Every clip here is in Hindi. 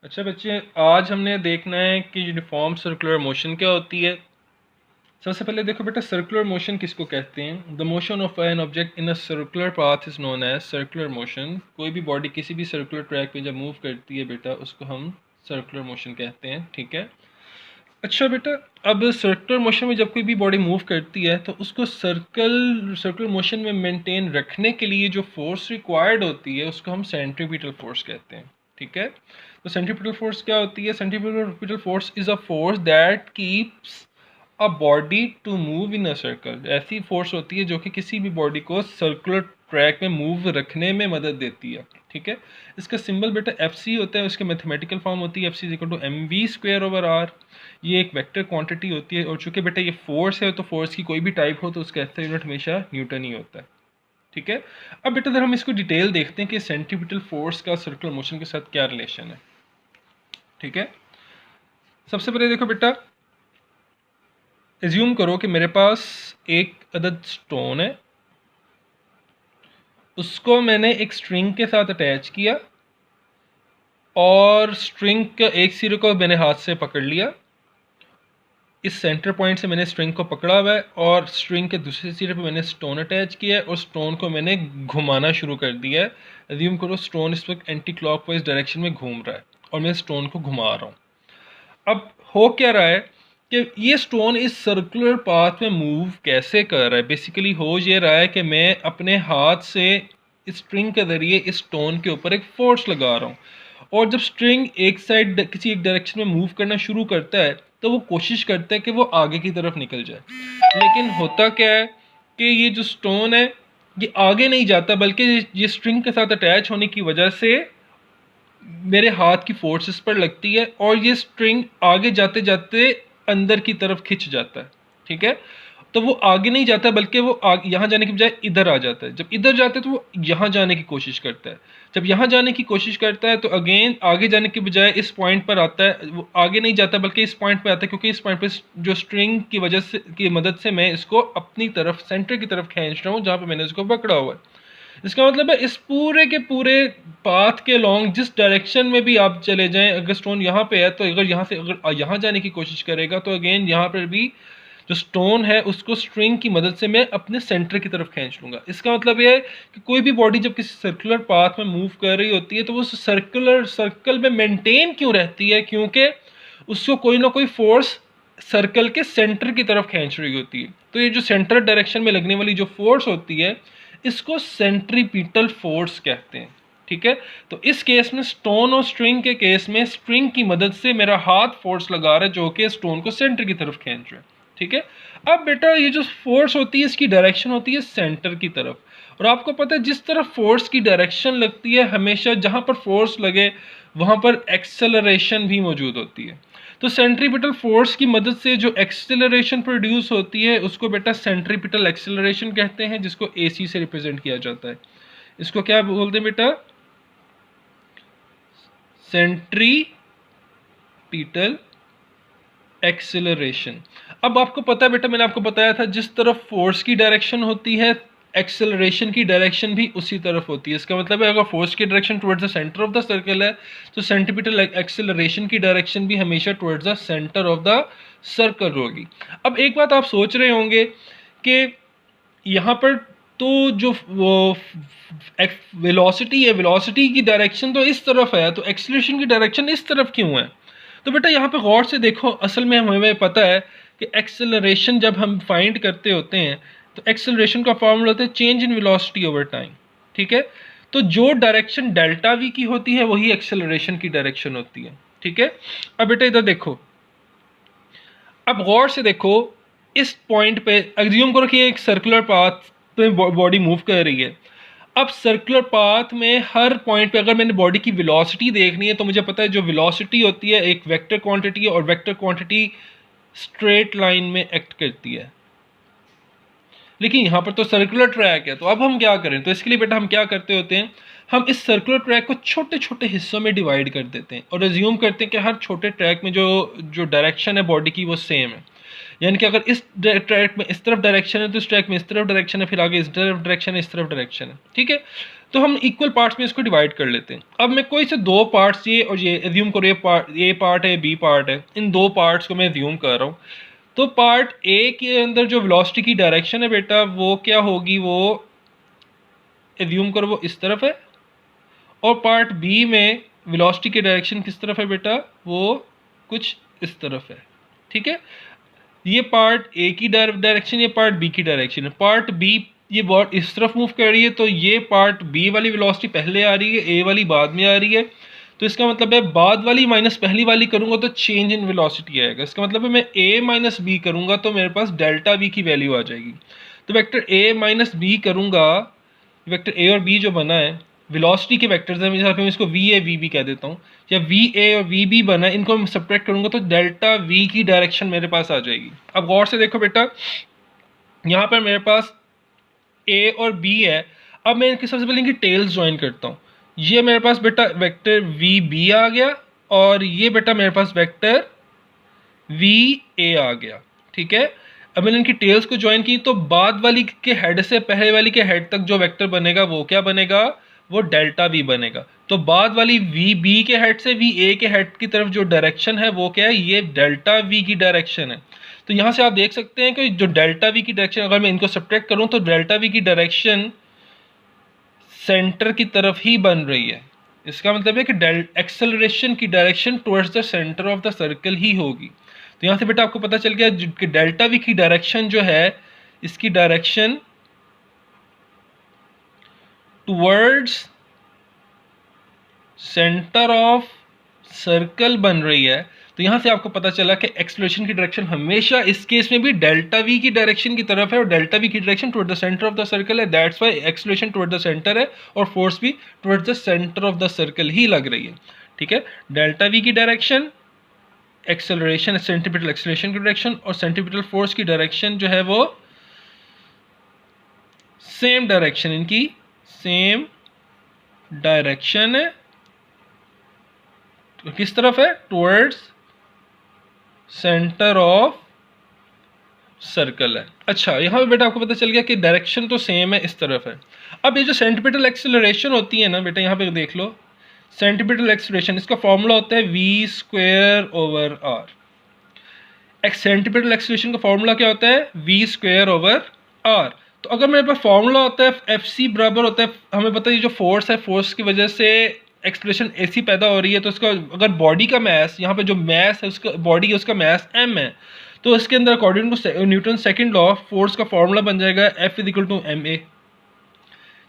अच्छा बच्चे, आज हमने देखना है कि यूनिफॉर्म सर्कुलर मोशन क्या होती है। सबसे पहले देखो बेटा, सर्कुलर मोशन किसको कहते हैं। The motion of an object in a circular path is known as circular motion. कोई भी बॉडी किसी भी सर्कुलर ट्रैक पे जब मूव करती है बेटा, उसको हम सर्कुलर मोशन कहते हैं। ठीक है। अच्छा बेटा, अब सर्कुलर मोशन में जब कोई भी बॉडी मूव करती है तो उसको सर्कुलर मोशन में मेंटेन रखने के लिए जो फोर्स रिक्वायर्ड होती है उसको हम सेंट्रीपिटल फोर्स कहते हैं। ठीक है। तो सेंट्रीपिटल फोर्स क्या होती है? Centripetal force is a force that keeps a body to move in a circle. ऐसी फोर्स होती है जो कि किसी भी बॉडी को सर्कुलर ट्रैक में मूव रखने में मदद देती है। ठीक है। इसका सिंबल बेटा एफ सी होता है, उसकी मैथमेटिकल फॉर्म होती है F C is equal to M V square over R. ये एक वेक्टर क्वांटिटी होती है, और चूंकि बेटा ये फोर्स है तो फोर्स की कोई भी टाइप हो तो उसका एसआई यूनिट हमेशा न्यूटन ही होता है। ठीक है। अब बेटा अगर हम इसको डिटेल देखते हैं कि सेंट्रीपिटल फोर्स का सर्कुलर मोशन के साथ क्या रिलेशन है। ठीक है। सबसे पहले देखो बेटा, एज्यूम करो कि मेरे पास एक अदद स्टोन है, उसको मैंने एक स्ट्रिंग के साथ अटैच किया और स्ट्रिंग का एक सिरे को मैंने हाथ से पकड़ लिया। इस सेंटर पॉइंट से मैंने स्ट्रिंग को पकड़ा हुआ है और स्ट्रिंग के दूसरे सिरे पे मैंने स्टोन अटैच किया है और स्टोन को मैंने घुमाना शुरू कर दिया है। एज्यूम करो स्टोन इस वक्त एंटी क्लॉकवाइज डायरेक्शन में घूम रहा है और मैं स्टोन को घुमा रहा हूँ। अब हो क्या रहा है कि ये स्टोन इस सर्कुलर पाथ में मूव कैसे कर रहा है। बेसिकली हो ये रहा है कि मैं अपने हाथ से इस स्ट्रिंग के ज़रिए इस स्टोन के ऊपर एक फोर्स लगा रहा हूँ, और जब स्ट्रिंग एक साइड किसी एक डायरेक्शन में मूव करना शुरू करता है तो वो कोशिश करता है कि वो आगे की तरफ निकल जाए। लेकिन होता क्या है कि ये जो स्टोन है ये आगे नहीं जाता, बल्कि ये स्ट्रिंग के साथ अटैच होने की वजह से मेरे हाथ की फोर्स इस पर लगती है और ये स्ट्रिंग आगे जाते जाते अंदर की तरफ खिंच जाता है। ठीक है। तो वो आगे नहीं जाता बल्कि वो यहाँ जाने की बजाय इधर आ जाता है। जब इधर जाता है तो वो यहाँ जाने की कोशिश करता है। जब यहाँ जाने की कोशिश करता है तो अगेन आगे जाने की बजाय इस पॉइंट पर आता है। वो आगे नहीं जाता बल्कि इस पॉइंट पर आता है, क्योंकि इस पॉइंट पर जो स्ट्रिंग की वजह से की मदद से मैं इसको अपनी तरफ सेंटर की तरफ खींच रहा हूँ जहाँ पर मैंने इसको पकड़ा हुआ है। इसका मतलब है इस पूरे के पूरे पाथ के लॉन्ग जिस डायरेक्शन में भी आप चले जाएं, अगर स्टोन यहाँ पे है तो अगर यहाँ से अगर यहाँ जाने की कोशिश करेगा तो अगेन यहाँ पर भी जो स्टोन है उसको स्ट्रिंग की मदद से मैं अपने सेंटर की तरफ खींच लूँगा। इसका मतलब ये है कि कोई भी बॉडी जब किसी सर्कुलर पाथ में मूव कर रही होती है तो वो सर्कल में मेंटेन क्यों रहती है? क्योंकि उसको कोई ना कोई फोर्स सर्कल के सेंटर की तरफ खींच रही होती है। तो ये जो सेंटर डायरेक्शन में लगने वाली जो फोर्स होती है इसको सेंट्रीपिटल फोर्स कहते हैं। ठीक है। तो इस केस में स्टोन और स्ट्रिंग के केस में स्ट्रिंग की मदद से मेरा हाथ फोर्स लगा रहा है जो कि स्टोन को सेंटर की तरफ खींच रहा है। ठीक है। अब बेटा ये जो फोर्स होती है इसकी डायरेक्शन होती है सेंटर की तरफ, और आपको पता है जिस तरफ फोर्स की डायरेक्शन लगती है हमेशा जहां पर फोर्स लगे वहां पर एक्सेलरेशन भी मौजूद होती है। तो सेंट्रीपिटल फोर्स की मदद से जो एक्सेलरेशन प्रोड्यूस होती है उसको बेटा सेंट्रीपिटल एक्सेलरेशन कहते हैं, जिसको एसी से रिप्रेजेंट किया जाता है। इसको क्या बोलते हैं बेटा? Centripetal acceleration. अब आपको पता है बेटा, मैंने आपको बताया था जिस तरफ फोर्स की डायरेक्शन होती है एक्सेलरेशन की डायरेक्शन भी उसी तरफ होती है। इसका मतलब है अगर फोर्स की direction towards the centre of the circle है तो सेंट्रीपिटल एक्सेलरेशन की डायरेक्शन भी हमेशा towards the centre of the circle होगी। अब एक बात आप सोच रहे होंगे कि यहाँ पर तो जो वो वेलोसिटी है, वेलोसिटी की डायरेक्शन तो इस तरफ है, तो एक्सेलरेशन की डायरेक्शन इस तरफ क्यों है? तो बेटा यहाँ पे गौर से देखो, असल में हमें पता है कि एक्सेलरेशन जब हम फाइंड करते होते हैं तो एक्सेलरेशन का फॉर्मूला होता है change in velocity over time. ठीक है। तो जो डायरेक्शन डेल्टा वी की होती है वही एक्सेलरेशन की डायरेक्शन होती है। ठीक है। अब बेटा इधर देखो, अब गौर से देखो, इस पॉइंट पे एज्यूम करो कि एक सर्कुलर पाथ पे बॉडी मूव कर रही है। अब सर्कुलर पाथ में हर पॉइंट पे अगर मैंने बॉडी की वेलोसिटी देखनी है तो मुझे पता है जो वेलोसिटी होती है एक वेक्टर क्वांटिटी है, और वेक्टर क्वांटिटी स्ट्रेट लाइन में एक्ट करती है। लेकिन यहाँ पर तो सर्कुलर ट्रैक है, तो अब हम क्या करें? तो इसके लिए बेटा हम क्या करते होते हैं, हम इस सर्कुलर ट्रैक को छोटे छोटे हिस्सों में डिवाइड कर देते हैं और एज्यूम करते हैं कि हर छोटे ट्रैक में जो जो डायरेक्शन है बॉडी की वो सेम है। यानी कि अगर इस ट्रैक में इस तरफ डायरेक्शन है तो इस ट्रैक में इस तरफ डायरेक्शन है, फिर आगे इस तरफ डायरेक्शन है, इस तरफ डायरेक्शन है। ठीक है। तो हम इक्वल पार्ट्स में इसको डिवाइड कर लेते हैं। अब मैं कोई से दो पार्ट्स, ये और ये एज्यूम करो, ये पार्ट है, बी पार्ट है, इन दो पार्ट्स को मैं एज्यूम कर रहा हूँ। तो पार्ट ए के अंदर जो वेलोसिटी की डायरेक्शन है बेटा वो क्या होगी, वो एज्यूम करो वो इस तरफ है, और पार्ट बी में वेलोसिटी की डायरेक्शन किस तरफ है बेटा, वो कुछ इस तरफ है। ठीक है, ये पार्ट ए की डायरेक्शन, ये पार्ट बी की डायरेक्शन है। पार्ट बी ये बहुत इस तरफ मूव कर रही है, तो ये पार्ट बी वाली वेलोसिटी पहले आ रही है, ए वाली बाद में आ रही है। तो इसका मतलब है बाद वाली माइनस पहली वाली करूंगा तो चेंज इन वेलोसिटी आएगा। इसका मतलब है मैं ए माइनस बी करूंगा तो मेरे पास डेल्टा वी की वैल्यू आ जाएगी। तो वेक्टर ए माइनस बी करूंगा, वेक्टर ए और बी जो बना है वेलोसिटी के वेक्टर्स हैं, यहाँ पे मैं इसको वी ए वी बी कह देता हूँ, या वी ए और वी बी बना है, इनको मैं सब्ट्रैक्ट करूंगा तो डेल्टा वी की डायरेक्शन मेरे पास आ जाएगी। अब गौर से देखो बेटा, यहाँ पर मेरे पास ए और बी है। अब मैं इनके सबसे पहले इनकी टेल्स ज्वाइन करता हूँ। ये मेरे पास बेटा वेक्टर वी बी आ गया, और ये बेटा मेरे पास वेक्टर वी ए आ गया। ठीक है, अब मैंने इनकी टेल्स को ज्वाइन की तो बाद वाली के हेड से पहले वाली के हेड तक जो वेक्टर बनेगा वो क्या बनेगा, वो डेल्टा वी बनेगा। तो बाद वाली वी बी के हेड से वी ए के हेड की तरफ जो डायरेक्शन है वो क्या है, ये डेल्टा वी की डायरेक्शन है। तो यहाँ से आप देख सकते हैं कि जो डेल्टा वी की डायरेक्शन, अगर मैं इनको सब्ट्रैक्ट करूँ तो डेल्टा वी की डायरेक्शन सेंटर की तरफ ही बन रही है। इसका मतलब है कि एक्सेलरेशन की direction towards the centre of the circle ही होगी। तो यहाँ से बेटा आपको पता चल गया कि डेल्टा वी की डायरेक्शन जो है, इसकी direction towards centre of circle बन रही है। तो यहाँ से आपको पता चला कि एक्सेलरेशन की डायरेक्शन हमेशा इस केस में भी डेल्टा वी की डायरेक्शन की तरफ है, और डेल्टा वी की direction toward the centre of the circle है। That's why acceleration toward the centre है, और फोर्स भी toward the centre of the circle ही लग रही है। ठीक है, डेल्टा वी की डायरेक्शन, एक्सेलरेशन सेंट्रीपिटल एक्सेलरेशन की डायरेक्शन, और सेंट्रीपिटल फोर्स की डायरेक्शन जो है वो सेम डायरेक्शन, इनकी सेम डायरेक्शन है। तो किस तरफ है, टुवर्ड्स सेंटर ऑफ सर्कल है। अच्छा, यहाँ पे बेटा आपको पता चल गया कि डायरेक्शन तो सेम है, इस तरफ है। अब ये जो सेंट्रीपिटल एक्सेलरेशन होती है ना बेटा, यहाँ पे देख लो, सेंट्रीपिटल एक्सेलरेशन, इसका फॉर्मूला होता है V square over R. Centripetal acceleration का फॉर्मूला क्या होता है, वी स्क्वायर ओवर आर। तो अगर मेरे पास फॉर्मूला होता है एफ सी बराबर होता है, हमें पता है ये जो फोर्स है, फोर्स की वजह से एक्सेलरेशन ऐसी पैदा हो रही है, तो उसका अगर बॉडी का मास, यहाँ पे जो मास है उसका, बॉडी है उसका मास m है, तो इसके अंदर according to Newton second law force का फॉर्मूला बन जाएगा F is equal to M A,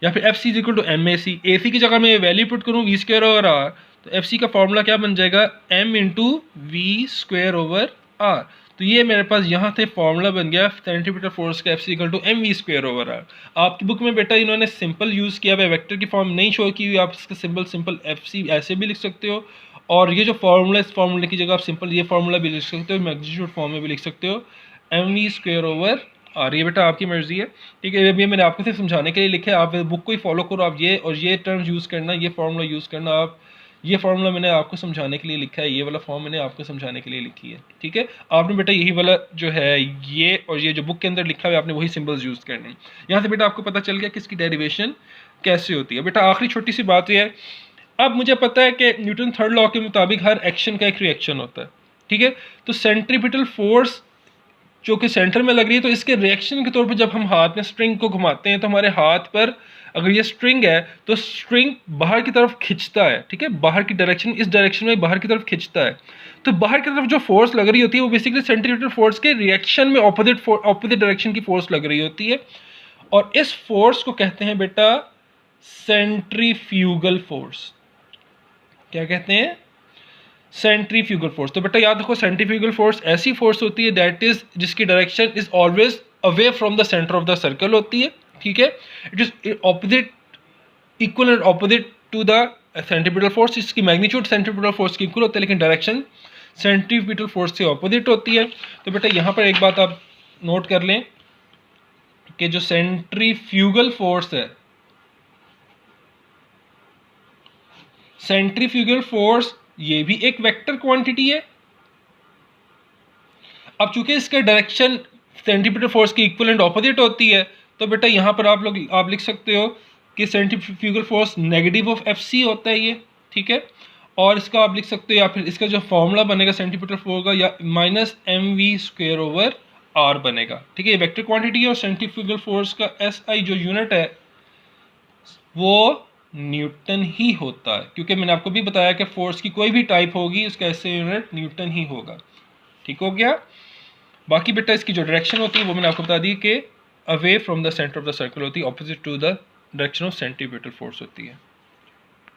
या फिर F C is equal to M A C. A C की जगह मैं वैल्यू पुट करूँ वी स्क्वायर ओवर आर, तो एफ सी का फॉर्मूला क्या बन जाएगा, m into V square over R. तो ये मेरे पास यहाँ से फॉर्मूला बन गया सेंट्रीपिटल फोर्स का, F C equal to M V square over R. आपकी बुक में बेटा इन्होंने सिंपल यूज़ किया हुआ है, वेक्टर की फॉर्म नहीं शो की हुई, आप इसका सिंपल एफ सी ऐसे भी लिख सकते हो, और ये जो फॉर्मूला, इस फॉर्मूले की जगह आप सिंपल ये फॉर्मूला भी लिख सकते हो, मैग्नीट्यूड फॉर्म में भी लिख सकते हो, M V square over R. ये बेटा आपकी मर्जी है। ठीक है, ये मैंने आपको सिर्फ समझाने के लिए लिखा है, आप बुक को ही फॉलो करो, आप ये और ये टर्म्स यूज़ करना, ये फॉर्मूला यूज़ करना। आप ये फार्मूला मैंने आपको समझाने के लिए लिखा है, ये वाला फॉर्म मैंने आपको समझाने के लिए लिखी है। ठीक है, आपने बेटा यही वाला जो है ये और ये जो बुक के अंदर लिखा हुआ है, आपने वही सिंबल्स यूज़ करने हैं। यहाँ से बेटा आपको पता चल गया कि इसकी डेरिवेशन कैसे होती है। बेटा आखिरी छोटी सी बात यह है, अब मुझे पता है कि न्यूटन थर्ड लॉ के मुताबिक हर एक्शन का एक रिएक्शन होता है। ठीक है, तो सेंट्रीपिटल फोर्स जो कि सेंटर में लग रही है, तो इसके रिएक्शन के तौर पर जब हम हाथ में स्ट्रिंग को घुमाते हैं तो हमारे हाथ पर अगर ये स्ट्रिंग है तो स्ट्रिंग बाहर की तरफ खिंचता है। ठीक है, बाहर की डायरेक्शन, इस डायरेक्शन में बाहर की तरफ खिंचता है। तो बाहर की तरफ जो फोर्स लग रही होती है वो बेसिकली सेंट्रीपिटल फोर्स के रिएक्शन में ऑपोजिट डायरेक्शन की फोर्स लग रही होती है, और इस फोर्स को कहते हैं बेटा सेंट्रीफ्यूगल फोर्स। क्या कहते हैं, सेंट्रीफ्यूगल फोर्स। तो बेटा याद रखो, सेंट्रीफ्यूगल फोर्स ऐसी फोर्स होती है दैट इज जिसकी direction is always away from the centre of the circle होती है। ठीक है, it is opposite, equal and opposite to the centripetal force. इसकी मैग्नीट्यूड सेंट्रीपिटल फोर्स की इक्वल होती है, लेकिन डायरेक्शन सेंट्रीपिटल फोर्स से ऑपोजिट होती है। तो बेटा यहाँ पर एक बात आप नोट कर लें कि जो सेंट्रीफ्यूगल फोर्स है, सेंट्रीफ्यूगल फोर्स ये भी एक वेक्टर क्वांटिटी है। अब चूंकि इसका डायरेक्शन सेंट्रीपिटल फोर्स की इक्वल एंड ऑपोजिट होती है, तो बेटा यहाँ पर आप लिख सकते हो कि centrifugal force negative of FC होता है ये, ठीक है। और इसका आप लिख सकते हो, या फिर इसका जो फॉर्मूला बनेगा सेंटीमीटर फोर्स का, या -mv² बनेगा, ठीक है। ये वेक्टर क्वांटिटी है और सेंट्रीफ्यूगल फोर्स का SI जो यूनिट है वो न्यूटन ही होता है, क्योंकि मैंने आपको भी बताया कि फोर्स की कोई भी टाइप होगी उसका SI यूनिट न्यूटन ही होगा, ठीक हो गया। बाकी बेटा इसकी जो डायरेक्शन होती है वो मैंने आपको बता दी कि away from the centre of the circle होती है, opposite to the direction of centripetal force होती है।